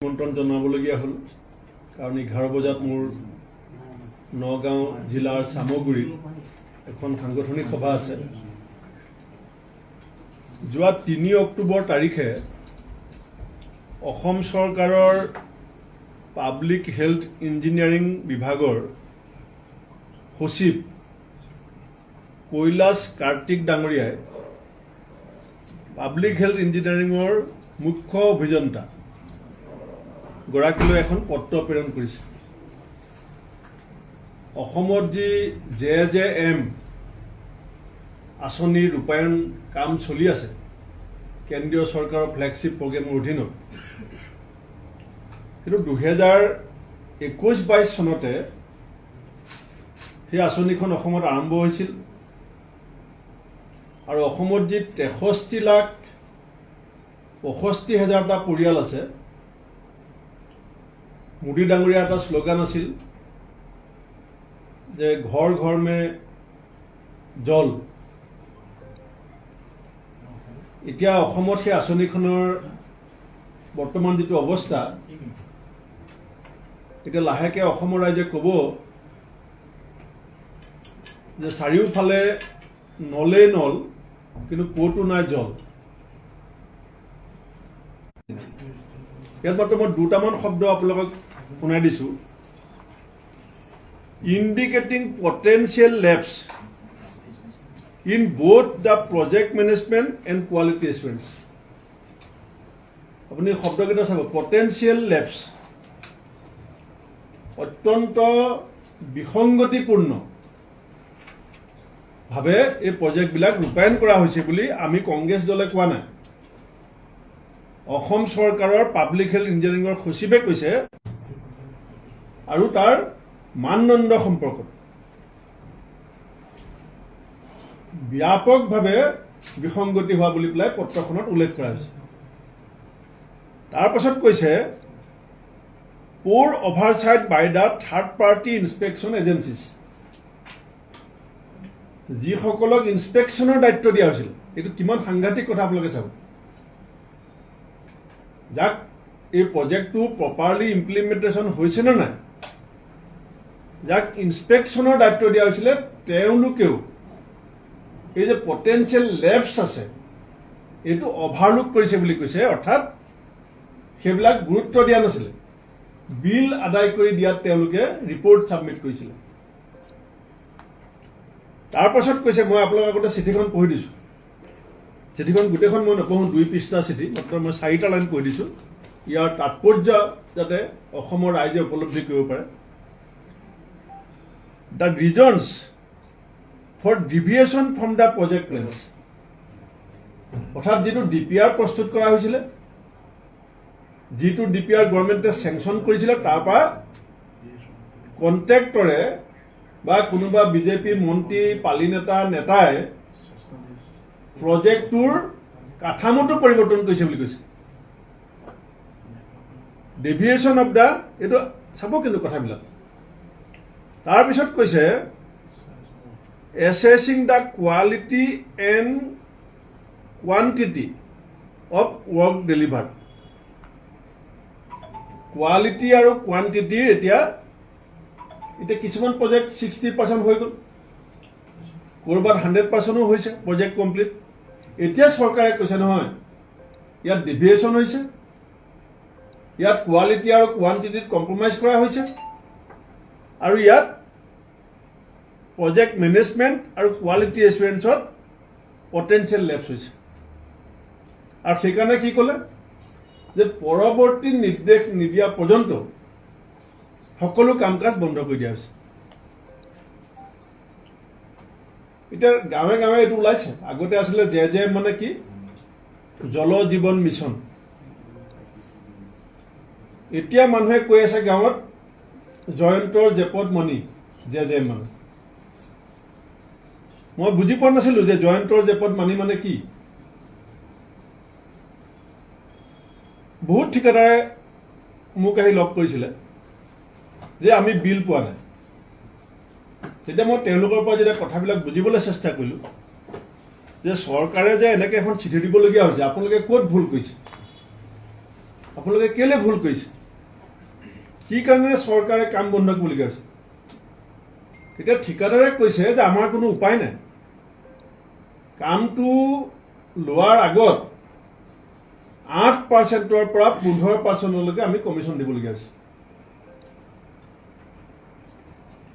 আমন্ত্ৰণ জনাবলগীয়া হ'ল কাৰণ 11 বজাত মোৰ নগাঁও জিলাৰ সামগুৰিত এখন সাংগঠনিক সভা আছে। যোৱা 3 অক্টোবৰ তাৰিখে অসম চৰকাৰৰ পাব্লিক হেল্থ ইঞ্জিনিয়াৰিং বিভাগৰ সচিব কৈলাশ কাৰ্তিক ডাঙৰীয়াই পাব্লিক হেল্থ ইঞ্জিনিয়াৰিঙৰ মুখ্য অভিযন্তা গৰাকীলৈ এখন পত্ৰ প্ৰেৰণ কৰিছে। অসমত যি JJM আঁচনিৰ ৰূপায়ণ কাম চলি আছে কেন্দ্ৰীয় চৰকাৰৰ ফ্লেগশ্বিপ প্ৰগ্ৰেমৰ অধীনত, কিন্তু 2021-22 চনতে সেই আঁচনিখন অসমত আৰম্ভ হৈছিল আৰু অসমত যি 63,65,000টা পৰিয়াল আছে, মোদী ডাঙৰীয়াৰ এটা শ্লোগান আছিল যে ঘৰ ঘৰ মে জল। এতিয়া অসমত সেই আঁচনিখনৰ বৰ্তমান যিটো অৱস্থা, এতিয়া লাহেকে অসমৰ ৰাইজে ক'ব যে চাৰিওফালে নলেই নল, কিন্তু ক'তো নাই জল। ইয়াত মাত্ৰ মই দুটামান শব্দ আপোনালোকক শুনাই দিছোঁ। Indicating potential lapses in both the project management and quality assurance. আপুনি শব্দকেইটা চাব, পটেঞ্চিয়েল লেপছ, অত্যন্ত বিসংগতিপূৰ্ণ ভাৱে এই প্ৰজেক্টবিলাক ৰূপায়ণ কৰা হৈছে বুলি আমি কংগ্ৰেছ দলে কোৱা নাই। অসম চৰকাৰৰ পাব্লিক হেল্থ ইঞ্জিনিয়াৰিঙৰ সচিবে কৈছে আৰু তাৰ মানদণ্ড সম্পৰ্কত ব্যাপকভাৱে বিসংগতি হোৱা বুলি পেলাই পত্ৰখনত উল্লেখ কৰা হৈছে। তাৰ পাছত কৈছে poor oversight by the third party inspection agencies. যিসকলক ইনস্পেকশ্যনৰ দায়িত্ব দিয়া হৈছিল, এইটো কিমান সাংঘাতিক কথা আপোনালোকে চাব। যাক এই প্ৰজেক্টটো প্ৰপাৰলি ইমপ্লিমেণ্টেশ্যন হৈছে নে নাই, যাক ইনস্পেকশ্যনৰ দায়িত্ব দিয়া হৈছিলে, তেওঁলোকেও এই যে পটেঞ্চিয়েল লেপছ আছে এইটো অভাৰলুক কৰিছে বুলি কৈছে। অৰ্থাৎ সেইবিলাক গুৰুত্ব দিয়া নাছিলে, বিল আদায় কৰি দিয়াত তেওঁলোকে ৰিপৰ্ট ছাবমিট কৰিছিলে। তাৰ পাছত কৈছে, মই আপোনালোকৰ আগতে চিঠিখন পঢ়ি দিছোঁ, চিঠিখন গোটেইখন মই নপঢ়োঁ, 2 পৃষ্ঠা চিঠি, মাত্ৰ মই 4টা লাইন কৈ দিছোঁ, ইয়াৰ তাৎপৰ্য যাতে অসমৰ ৰাইজে উপলব্ধি কৰিব পাৰে। The reasons for deviation from the project plans, অৰ্থাৎ যিটো DPR প্ৰস্তুত কৰা হৈছিলে, যিটো DPR গভৰ্ণমেণ্টে চেংচন কৰিছিলে, তাৰ পৰা কণ্ট্ৰেক্টৰে বা কোনোবা বিজেপি মন্ত্ৰী পালি নেতাই প্ৰজেক্টটোৰ কাঠামোটো পৰিৱৰ্তন কৰিছে বুলি কৈছে। ডেভিয়েশ্যন অফ দ্য, এইটো চাব কিন্তু কথাবিলাক। তাৰপিছত কৈছে assessing the quality and quantity of work delivered. Quality আৰু কোৱান্টিটিৰ এতিয়া কিছুমান প্ৰজেক্ট 60% হৈ গ'ল, ক'ৰবাত 100%ও হৈছে প্ৰজেক্ট কমপ্লিট। এতিয়া চৰকাৰে কৈছে নহয়, ইয়াত ডেভিয়েশ্যন হৈছে, ইয়াত কোৱালিটি আৰু কোৱান্টিটিত কম্প্ৰমাইজ কৰা হৈছে, আৰু ইয়াত প্ৰজেক্ট মেনেজমেণ্ট আৰু কোৱালিটি এছুৰেঞ্চত পটেঞ্চিয়েল লেপছ হৈছে। আৰু সেইকাৰণে কি ক'লে যে পৰৱৰ্তী নিৰ্দেশ নিদিয়া পৰ্যন্ত সকলো কাম কাজ বন্ধ কৰি দিয়া হৈছে। এতিয়া গাঁৱে গাঁৱে এইটো ওলাইছে। আগতে আছিলে JJM মানে কি, জল জীৱন মিছন। এতিয়া মানুহে কৈ আছে গাঁৱত জয়ন্তৰ জেপত মণি, JJM মানে। মই বুজি পোৱা নাছিলো যে জয়ন্তৰ জেপত মানি মানে কি। বহুত ঠিকাদাৰে মোক আহি লগ কৰিছিলে যে আমি বিল পোৱা নাই। তেতিয়া মই তেওঁলোকৰ পৰা যেতিয়া কথাবিলাক বুজিবলৈ চেষ্টা কৰিলোঁ যে চৰকাৰে যে এনেকৈ এখন চিঠি দিবলগীয়া হৈছে, আপোনালোকে ক'ত ভুল কৰিছে। আপোনালোকে কেলে ভুল কৰিছে, কি কাৰণে চৰকাৰে কাম বন্ধ কৰিবলগীয়া হৈছে? তেতিয়া ঠিকাদাৰে কৈছে যে আমাৰ কোনো উপায় নাই, কামটো লোৱাৰ আগত 8%ৰ পৰা 15%লৈকে আমি কমিশ্যন দিবলগীয়া হৈছে।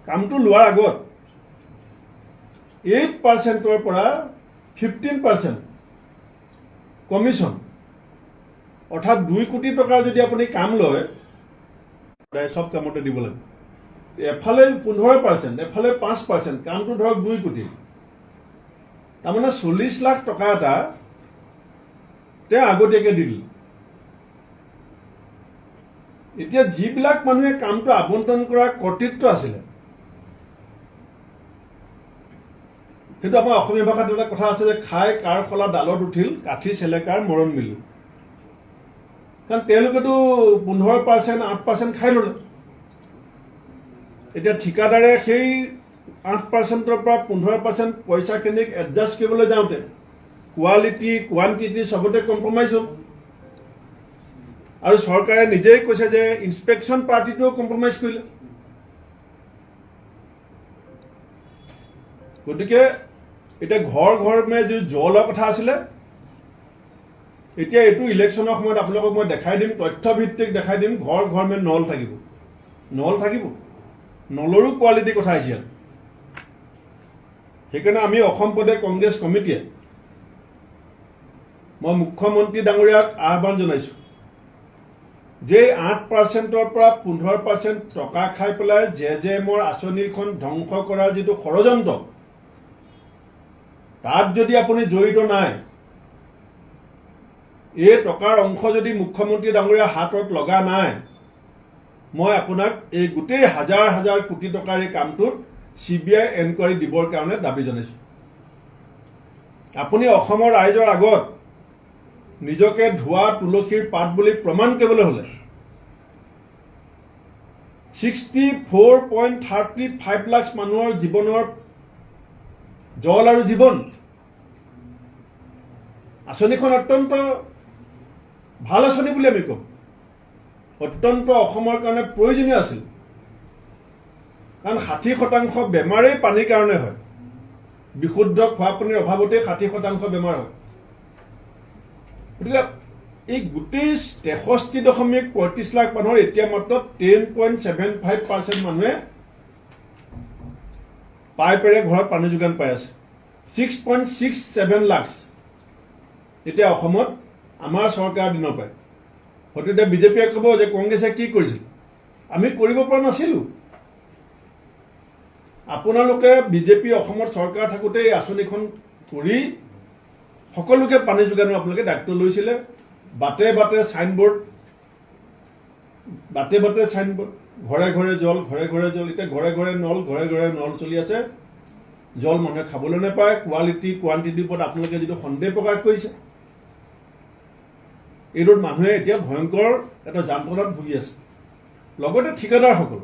কামটো লোৱাৰ আগত 8%ৰ পৰা 15% কমিশ্যন, অৰ্থাৎ 2 কোটি টকাৰ যদি আপুনি কাম লয় সব কামতে দিব লাগে। এফালে 15%, এফালে 5%, কামটো ধৰক 2 কোটি, তাৰমানে 40 লাখ টকা এটা তেওঁ আগতীয়াকৈ দি দিলে। এতিয়া যিবিলাক মানুহে কামটো আবণ্টন কৰাৰ কৰ্তৃত্ব আছিলে, কিন্তু আমাৰ অসমীয়া ভাষাত এটা কথা আছে যে খাই কাৰ খলা ডালত উঠিল, কাঠি চেলেকাৰ মৰণ মিলো। কাৰণ তেওঁলোকেতো 15%, 8% খাই ল'লে। এতিয়া ঠিকাদাৰে সেই 8%ৰ পৰা 15% পইচাখিনিক এডজাষ্ট কৰিবলৈ যাওঁতে কোৱালিটি, কোৱান্টিটি চবতে কম্প্ৰমাইজ হ'ল। আৰু চৰকাৰে নিজেই কৈছে যে ইনস্পেকশ্যন পাৰ্টিটোও কম্প্ৰমাইজ কৰিলে। গতিকে এতিয়া ঘৰ ঘৰমে যি জলৰ কথা আছিলে, এতিয়া এইটো ইলেকশ্যনৰ সময়ত আপোনালোকক মই দেখাই দিম, তথ্যভিত্তিক দেখাই দিম, ঘৰ ঘৰমে নল থাকিব, নল থাকিব, নলৰো কোৱালিটিৰ কথা আহিছে। সেইকাৰণে আমি অসম প্ৰদেশ কংগ্ৰেছ কমিটিয়ে মই মুখ্যমন্ত্ৰী ডাঙৰীয়াক আহ্বান জনাইছোঁ যে 8%ৰ পৰা 15% টকা খাই পেলাই JJMৰ আঁচনিখন ধ্বংস কৰাৰ যিটো ষড়যন্ত্ৰ, তাত যদি আপুনি জড়িত নাই, এই টকাৰ অংশ যদি মুখ্যমন্ত্ৰী ডাঙৰীয়াৰ হাতত লগা নাই, মই আপোনাক এই গোটেই হাজাৰ হাজাৰ কোটি টকাৰ এই কামটোত CBI এনকুৱাৰী দিবৰ কাৰণে দাবী জনাইছোঁ। আপুনি অসমৰ ৰাইজৰ আগত নিজকে ধোৱা তুলসীৰ পাত বুলি প্ৰমাণ কৰিবলৈ হ'লে 64.35 লাখ মানুহৰ জীৱনৰ জল আৰু জীৱন, আঁচনিখন অত্যন্ত ভাল আঁচনি বুলি আমি ক'ম, অত্যন্ত অসমৰ কাৰণে প্ৰয়োজনীয় আছিল। কাৰণ 60% বেমাৰেই পানীৰ কাৰণে হয়, বিশুদ্ধ খোৱা পানীৰ অভাৱতেই 60% বেমাৰ হয়। গতিকে এই গোটেই 63.35 লাখ মানুহৰ এতিয়া মাত্ৰ 10.75% মানুহে পাইপেৰে ঘৰত পানী যোগান পাই আছে। 6.67 লাখ এতিয়া অসমত আমাৰ চৰকাৰৰ দিনৰ পৰাই। হয়তো এতিয়া বিজেপিয়ে ক'ব যে কংগ্ৰেছে কি কৰিছিল, আমি কৰিব পৰা নাছিলোঁ। আপোনালোকে বিজেপি অসমত চৰকাৰ থাকোঁতে এই আঁচনিখন কৰি সকলোকে পানী যোগানৰ আপোনালোকে দায়িত্ব লৈছিলে। বাটে বাটে চাইনবোৰ্ড, ঘৰে ঘৰে জল, ঘৰে ঘৰে জল। এতিয়া ঘৰে ঘৰে নল, ঘৰে ঘৰে নল চলি আছে, জল মানুহে খাবলৈ নাপায়। কোৱালিটি, কোৱান্টিটিৰ ওপৰত আপোনালোকে যিটো সন্দেহ প্ৰকাশ কৰিছে, এইটোত মানুহে এতিয়া ভয়ংকৰ এটা যান্ত্ৰণাত ভুগি আছে। লগতে ঠিকাদাৰসকল,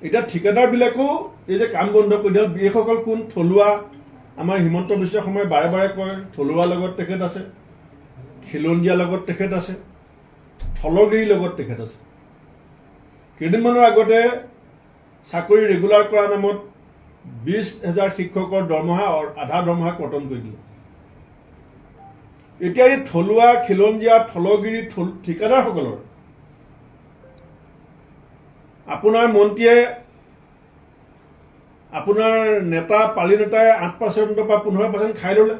এতিয়া ঠিকাদাৰবিলাকো এই যে কাম বন্ধ কৰি দিয়ক, এইসকল কোন? থলুৱা। আমাৰ হিমন্ত বিশ্ব শৰ্মাই বাৰে বাৰে কয় থলুৱাৰ লগত তেখেত আছে, খিলঞ্জীয়াৰ লগত তেখেত আছে, থলগিৰিৰ লগত তেখেত আছে। কেইদিনমানৰ আগতে চাকৰি ৰেগুলাৰ কৰাৰ নামত 20,000 শিক্ষকৰ দৰমহা আধা দৰমহা কৰ্তন কৰি দিলে। এতিয়া এই থলুৱা, খিলঞ্জীয়া, থলগিৰি ঠিকাদাৰসকলৰ আপোনাৰ মন্ত্ৰীয়ে, আপোনাৰ নেতা, পালি নেতাই 8% পৰা 15% খাই ল'লে,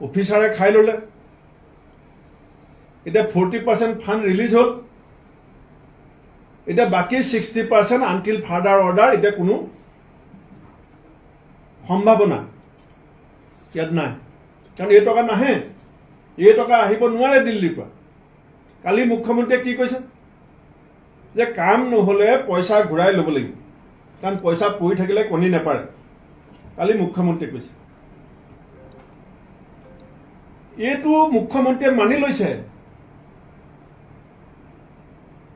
অফিচাৰে খাই ল'লে। এতিয়া 40% ফাণ্ড ৰিলিজ হ'ল। এতিয়া বাকী 60% আনটিল ফাৰ্ডাৰ অৰ্ডাৰ, এতিয়া কোনো সম্ভাৱনা ইয়াত নাই। কাৰণ এই টকা নাহে, এই টকা আহিব নোৱাৰে দিল্লীৰ পৰা। কালি মুখ্যমন্ত্ৰীয়ে কি কৈছে যে কাম নহ'লে পইচা ঘূৰাই ল'ব লাগিব, কাৰণ পইচা পৰি থাকিলে কণী নেপাৰে। কালি মুখ্যমন্ত্ৰীয়ে কৈছে, এইটো মুখ্যমন্ত্ৰীয়ে মানি লৈছে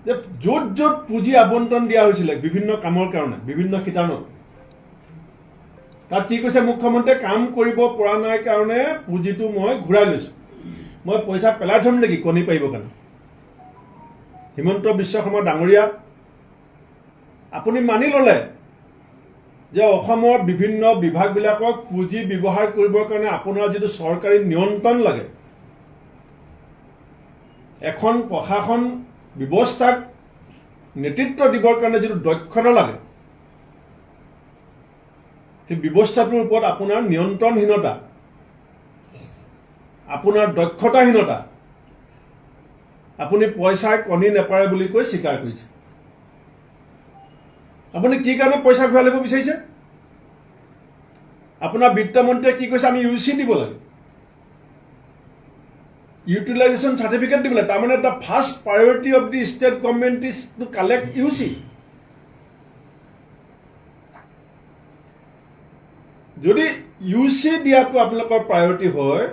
যে য'ত য'ত পুঁজি আবণ্টন দিয়া হৈছিলে বিভিন্ন কামৰ কাৰণে, বিভিন্ন শিতানত, তাত কি কৈছে মুখ্যমন্ত্ৰীয়ে? কাম কৰিব পৰা নাই কাৰণে পুঁজিটো মই ঘূৰাই লৈছোঁ। মই পইচা পেলাই থ'ম নেকি কণী পাৰিবৰ কাৰণে? হিমন্ত বিশ্ব শৰ্মা ডাঙৰীয়া, আপুনি মানি ল'লে যে অসমৰ বিভিন্ন বিভাগবিলাকক পুঁজি ব্যৱহাৰ কৰিবৰ কাৰণে আপোনাৰ যিটো চৰকাৰী নিয়ন্ত্ৰণ লাগে, এখন প্ৰশাসন ব্যৱস্থাক নেতৃত্ব দিবৰ কাৰণে যিটো দক্ষতা লাগে, সেই ব্যৱস্থাটোৰ ওপৰত আপোনাৰ নিয়ন্ত্ৰণহীনতা, আপোনাৰ দক্ষতাহীনতা, আপুনি পইচাই কণী নেপাৰে বুলি কৈ স্বীকাৰ কৰিছে। আপুনি কি কাৰণে পইচা ঘূৰাই ল'ব বিচাৰিছে? আপোনাৰ বিত্তমন্ত্ৰীয়ে কি কৈছে? আমি ইউচি দিব লাগে, ইউটিলাইজেশ্যন চাৰ্টিফিকেট দিব লাগে। তাৰমানে the first priority of the state government is to collect Yuezhi. যদি ইউচি দিয়াটো আপোনালোকৰ প্ৰায়ৰিটি হয়,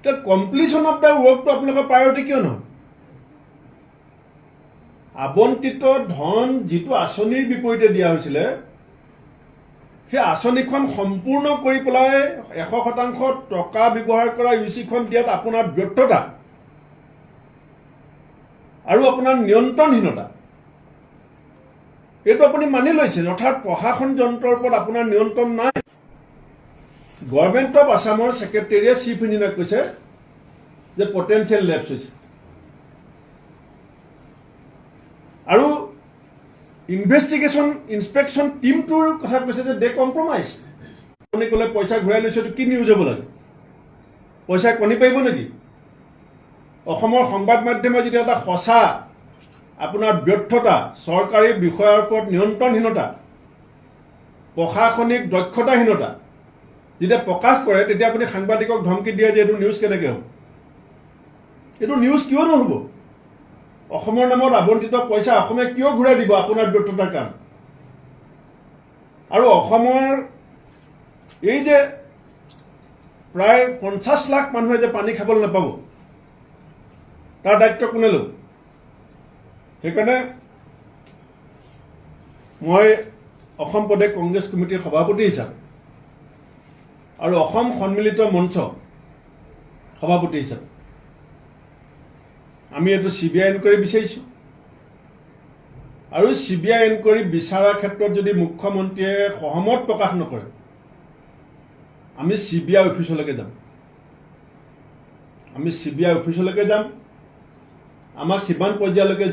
তে কমপ্লিশ্যন অফ দ্য ৱৰ্কটো আপোনালোকৰ প্ৰায়ৰিটি কিয় নহয়? আবণ্টিত ধন যিটো আঁচনিৰ বিপৰীতে দিয়া হৈছিলে, সেই আঁচনিখন সম্পূৰ্ণ কৰি পেলাই 100% টকা ব্যৱহাৰ কৰা ইউচিখন দিয়াত আপোনাৰ ব্যৰ্থতা আৰু আপোনাৰ নিয়ন্ত্ৰণহীনতা, এইটো আপুনি মানি লৈছে। অৰ্থাৎ প্ৰশাসন যন্ত্ৰৰ ওপৰত আপোনাৰ নিয়ন্ত্ৰণ নাই। গভৰ্ণমেণ্ট অফ আছামৰ ছেক্ৰেটেৰীয়ে চিফ ইঞ্জিনিয়াৰক কৈছে যে পটেঞ্চিয়েল লেপছ হৈছে, আৰু ইনস্পেকশ্যন টিমটোৰ কথা কৈছে যে দে কম্প্ৰমাইজ। আপুনি ক'লে পইচা ঘূৰাই লৈছে, কি নিউজ হ'ব লাগে? পইচা কণী পাৰিব নেকি? অসমৰ সংবাদ মাধ্যমে যেতিয়া এটা সঁচা আপোনাৰ ব্যৰ্থতা, চৰকাৰী বিষয়াৰ ওপৰত নিয়ন্ত্ৰণহীনতা, প্ৰশাসনিক দক্ষতাহীনতা যেতিয়া প্ৰকাশ কৰে, তেতিয়া আপুনি সাংবাদিকক ধমকি দিয়ে যে এইটো নিউজ কেনেকৈ হ'ব? এইটো নিউজ কিয় নহ'ব? অসমৰ নামত আবণ্টিত পইচা অসমে কিয় ঘূৰাই দিব আপোনাৰ ব্যৰ্থতাৰ কাৰণে? আৰু অসমৰ এই যে প্ৰায় 50 লাখ মানুহে যে পানী খাবলৈ নাপাব, তাৰ দায়িত্ব কোনে ল'ব? সেইকাৰণে মই অসম প্ৰদেশ কংগ্ৰেছ কমিটিৰ সভাপতি হিচাপে আৰু অসম সন্মিলিত মঞ্চ সভাপতি হিচাপে আমি এইটো CBI এনকুৱাৰী বিচাৰিছোঁ। আৰু CBI এনকুৱাৰী বিচাৰাৰ ক্ষেত্ৰত যদি মুখ্যমন্ত্ৰীয়ে সহমত প্ৰকাশ নকৰে, আমি CBI অফিচলৈকে যাম। আমি CBI অফিচলৈকে যাম। আমাক সিমান পৰ্যায়লৈকে